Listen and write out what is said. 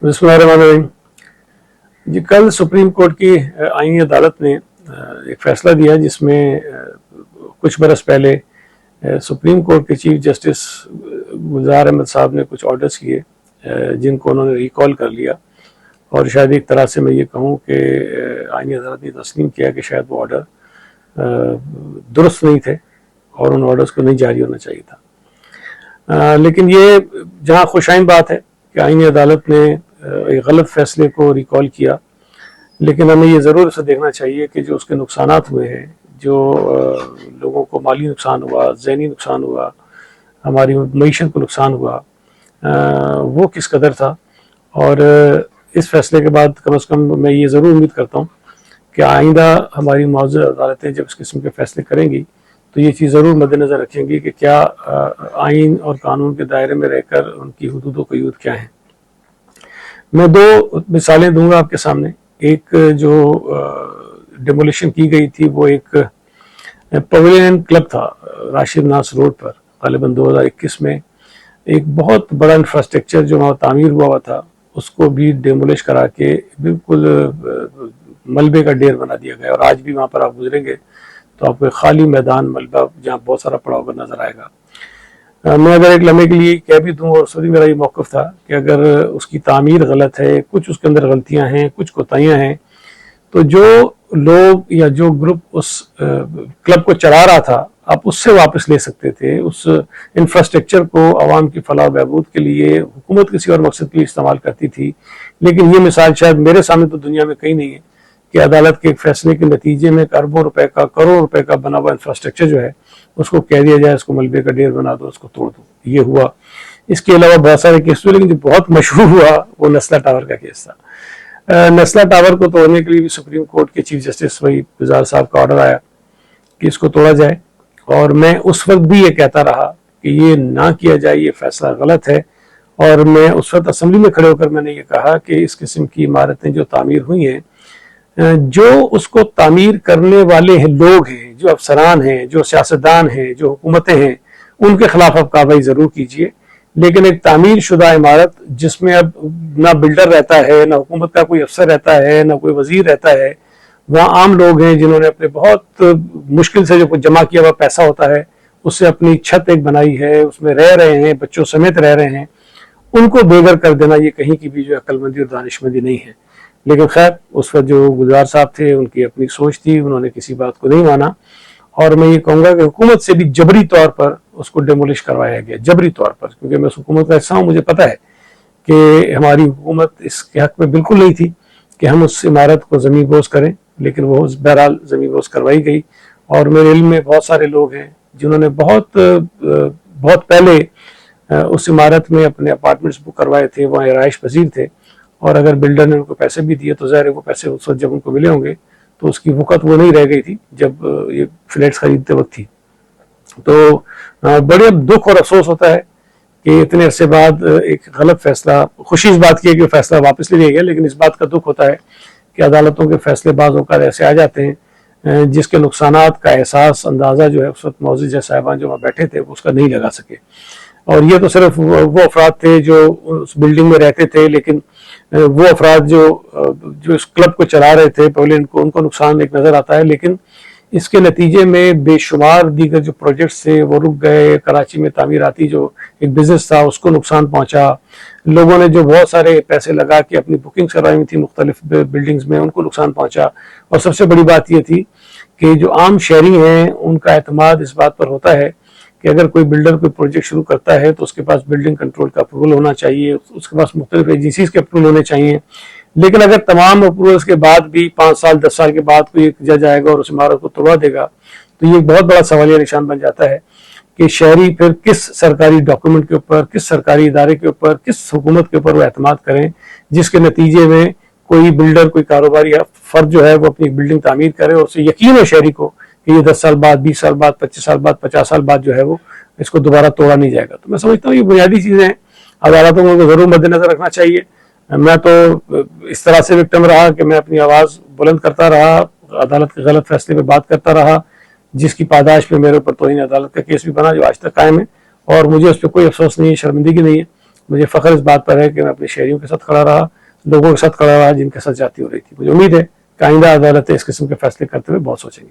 बिस्मिल्लाहिर्रहमानिर्रहीम। जी, कल supreme court की आईनी अदालत ने एक फैसला दिया जिसमें कुछ बरस पहले सुप्रीम कोर्ट के चीफ जस्टिस गुलजार अहमद साहब ने कुछ ऑर्डर्स किए जिनको उन्होंने रिकॉल कर लिया। और शायद एक तरह से मैं ये कहूँ कि आईनी अदालत ने तस्लीम किया कि शायद वो ऑर्डर दुरुस्त नहीं थे और उन ऑर्डर्स को नहीं जारी होना चाहिए था। लेकिन ये जहाँ खुशाइन बात है कि आईनी अदालत ने एक गलत फैसले को रिकॉल किया, लेकिन हमें ये ज़रूर इसे देखना चाहिए कि जो उसके नुकसानात हुए हैं, जो लोगों को माली नुकसान हुआ, ज़हनी नुकसान हुआ, हमारी मईशत को नुकसान हुआ, वो किस कदर था। और इस फैसले के बाद कम से कम मैं ये ज़रूर उम्मीद करता हूँ कि आइंदा हमारी मौजूदा अदालतें जब इस किस्म के फैसले करेंगी तो ये चीज़ ज़रूर मद्देनज़र रखेंगी कि क्या आइन और कानून के दायरे में रहकर उनकी हुदूद व क़यूद क्या हैं। मैं दो मिसालें दूंगा आपके सामने। एक जो डिमोलिशन की गई थी वो एक पवेलियन क्लब था राशिद नास रोड पर, ग़ालिबन 2021 में एक बहुत बड़ा इंफ्रास्ट्रक्चर जो वहाँ तामीर हुआ था उसको भी डेमोलिश करा के बिल्कुल मलबे का ढेर बना दिया गया। और आज भी वहाँ पर आप गुजरेंगे तो आपको खाली मैदान मलबा जहाँ बहुत सारा पड़ा हुआ नजर आएगा। मैं अगर एक लम्हे के लिए कह भी दूँ, और उस वक्त मेरा ये मौक़िफ़ था कि अगर उसकी तामीर गलत है, कुछ उसके अंदर गलतियाँ हैं, कुछ कोताहियाँ हैं, तो जो लोग या जो ग्रुप उस क्लब को चला रहा था आप उससे वापस ले सकते थे। उस इंफ्रास्ट्रक्चर को आवाम की फलाह बहबूद के लिए हुकूमत किसी और मकसद के लिए इस्तेमाल करती थी। लेकिन ये मिसाल शायद मेरे सामने तो दुनिया में कहीं नहीं है कि अदालत के एक फैसले के नतीजे में अरबों रुपए का, करोड़ रुपए का बना हुआ इंफ्रास्ट्रक्चर जो है उसको कह दिया जाए इसको मलबे का ढेर बना दो, उसको तोड़ दो। ये हुआ। इसके अलावा बहुत सारे केस हुए, लेकिन जो बहुत मशहूर हुआ वो नस्ला टावर का केस था। नस्ला टावर को तोड़ने के लिए भी सुप्रीम कोर्ट के चीफ जस्टिस वही गुलजार साहब का ऑर्डर आया कि इसको तोड़ा जाए। और मैं उस वक्त भी ये कहता रहा कि ये ना किया जाए, ये फैसला गलत है। और मैं उस वक्त असम्बली में खड़े होकर मैंने ये कहा कि इस किस्म की इमारतें जो तामीर हुई हैं, जो उसको तामीर करने वाले हैं लोग हैं, जो अफसरान हैं, जो सियासतदान हैं, जो हुकूमतें हैं, उनके खिलाफ आप कार्रवाई जरूर कीजिए। लेकिन एक तामीर शुदा इमारत जिसमें अब ना बिल्डर रहता है, ना हुकूमत का कोई अफसर रहता है, ना कोई वजीर रहता है, वहाँ आम लोग हैं जिन्होंने अपने बहुत मुश्किल से जो कुछ जमा किया हुआ पैसा होता है उससे अपनी छत एक बनाई है, उसमें रह रहे हैं, बच्चों समेत रह रहे हैं, उनको बेघर कर देना ये कहीं की भी जो अक्लमंदी और दानिशमंदी नहीं है। लेकिन खैर उस वक्त जो गुलजार साहब थे उनकी अपनी सोच थी, उन्होंने किसी बात को नहीं माना। और मैं ये कहूँगा कि हुकूमत से भी जबरी तौर पर उसको डेमोलिश करवाया गया, जबरी तौर पर, क्योंकि मैं उस हुकूमत का हिस्सा हूँ। मुझे पता है कि हमारी हुकूमत इसके हक में बिल्कुल नहीं थी कि हम उस इमारत को ज़मीन बोस करें, लेकिन वो बहरहाल ज़मीन बोस करवाई गई। और मेरे इल्म में बहुत सारे लोग हैं जिन्होंने बहुत पहले उस इमारत में अपने अपार्टमेंट्स बुक करवाए थे, वहाँ रिहाइश पजीर थे। और अगर बिल्डर ने उनको पैसे भी दिए तो ज़ाहिर है वो पैसे उस वक्त जब उनको मिले होंगे तो उसकी वक़्त वो नहीं रह गई थी जब ये फ्लैट्स खरीदते वक्त थी। तो बड़े दुख और अफसोस होता है कि इतने अरसे बाद एक गलत फैसला, खुशी इस बात की है कि फैसला वापस ले लिया गया, लेकिन इस बात का दुख होता है कि अदालतों के फैसले बाज़ औक़ात ऐसे आ जाते हैं जिसके नुकसानात का एहसास, अंदाज़ा जो है उस वक्त मौजूद जज साहिबान जो वहाँ बैठे थे उसका नहीं लगा सके। और ये तो सिर्फ वो अफराद थे जो उस बिल्डिंग में रहते थे, लेकिन वो अफराद जो इस क्लब को चला रहे थे पवेलियन को, उनको नुकसान एक नज़र आता है। लेकिन इसके नतीजे में बेशुमार दीगर जो प्रोजेक्ट्स थे वो रुक गए। कराची में तामीराती जो एक बिजनेस था उसको नुकसान पहुंचा। लोगों ने जो बहुत सारे पैसे लगा के अपनी बुकिंग्स करवाई हुई थी मुख्तलिफ बिल्डिंग्स में, उनको नुकसान पहुंचा। और सबसे बड़ी बात ये थी कि जो आम शहरी हैं उनका एतमाद इस बात पर होता है कि अगर कोई बिल्डर कोई प्रोजेक्ट शुरू करता है तो उसके पास बिल्डिंग कंट्रोल का अप्रूवल होना चाहिए, उसके पास मुख्तलिफ एजेंसीज के अप्रूवल होने चाहिए। लेकिन अगर तमाम अप्रूवल्स के बाद भी 5 साल 10 साल के बाद कोई एक जज आएगा और उस इमारत को तोड़वा देगा तो ये एक बहुत बड़ा सवालिया निशान बन जाता है कि शहरी फिर किस सरकारी डॉक्यूमेंट के ऊपर, किस सरकारी इदारे के ऊपर, किस हुकूमत के ऊपर वो एतमाद करें जिसके नतीजे में कोई बिल्डर, कोई कारोबारी या फर्द जो है वो अपनी बिल्डिंग तामीर करे और उसे यकीन हो शहरी को कि ये 10 साल बाद, 20 साल बाद, 25 साल बाद, 50 साल बाद जो है वो इसको दोबारा तोड़ा नहीं जाएगा। तो मैं समझता हूँ ये बुनियादी चीज़ें हैं, अदालतों को जरूर मद्देनजर रखना चाहिए। मैं तो इस तरह से विक्टिम रहा कि मैं अपनी आवाज़ बुलंद करता रहा, अदालत के गलत फैसले पे बात करता रहा, जिसकी पादाश में मेरे ऊपर तौहीन अदालत का केस भी बना जो आज तक कायम है। और मुझे उस पर कोई अफसोस नहीं है, शर्मिंदगी नहीं है। मुझे फ़ख्र इस बात पर है कि मैं अपने शहरियों के साथ खड़ा रहा, लोगों के साथ खड़ा रहा जिनके साथ जाती हो रही थी। मुझे उम्मीद है कि आइंदा अदालतें इस किस्म के फैसले करते हुए बहुत सोचेंगी।